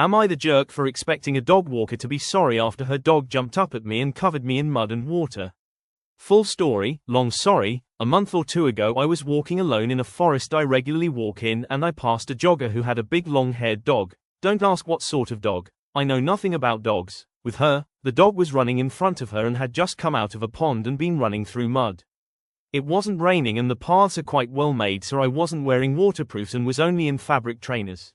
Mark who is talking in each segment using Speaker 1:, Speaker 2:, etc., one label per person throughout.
Speaker 1: Am I the jerk for expecting a dog walker to be sorry after her dog jumped up at me and covered me in mud and water? Full story, long story. A month or two ago I was walking alone in a forest I regularly walk in, and I passed a jogger who had a big long-haired dog. Don't ask what sort of dog. I know nothing about dogs. With her, the dog was running in front of her and had just come out of a pond and been running through mud. It wasn't raining and the paths are quite well made, so I wasn't wearing waterproofs and was only in fabric trainers.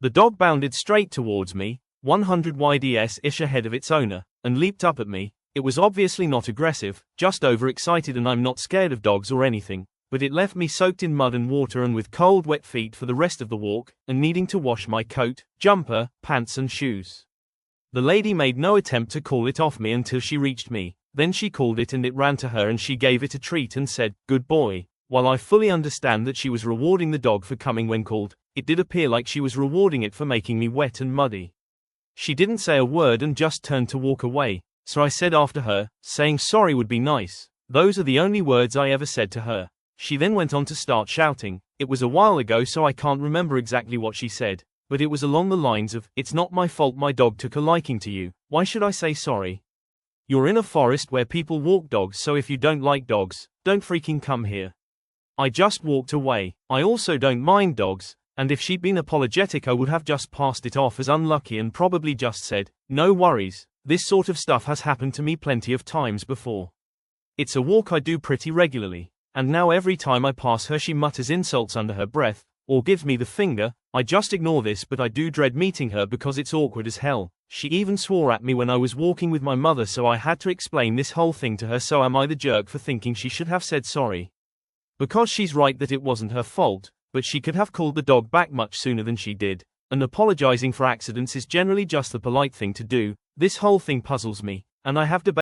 Speaker 1: The dog bounded straight towards me, 100 yds-ish ahead of its owner, and leaped up at me. It was obviously not aggressive, just overexcited, and I'm not scared of dogs or anything, but it left me soaked in mud and water and with cold wet feet for the rest of the walk, and needing to wash my coat, jumper, pants and shoes. The lady made no attempt to call it off me until she reached me. Then she called it and it ran to her and she gave it a treat and said, "Good boy." While I fully understand that she was rewarding the dog for coming when called, it did appear like she was rewarding it for making me wet and muddy. She didn't say a word and just turned to walk away, so I said after her, saying sorry would be nice. Those are the only words I ever said to her. She then went on to start shouting. It was a while ago so I can't remember exactly what she said, but it was along the lines of, "It's not my fault my dog took a liking to you. Why should I say sorry? You're in a forest where people walk dogs, so if you don't like dogs, don't freaking come here." I just walked away. I also don't mind dogs, and if she'd been apologetic I would have just passed it off as unlucky and probably just said, "No worries, this sort of stuff has happened to me plenty of times before. It's a walk I do pretty regularly, and now every time I pass her she mutters insults under her breath, or gives me the finger. I just ignore this, but I do dread meeting her because it's awkward as hell. She even swore at me when I was walking with my mother, so I had to explain this whole thing to her. So am I the jerk for thinking she should have said sorry? Because she's right that it wasn't her fault, but she could have called the dog back much sooner than she did, and apologizing for accidents is generally just the polite thing to do. This whole thing puzzles me, and I have debated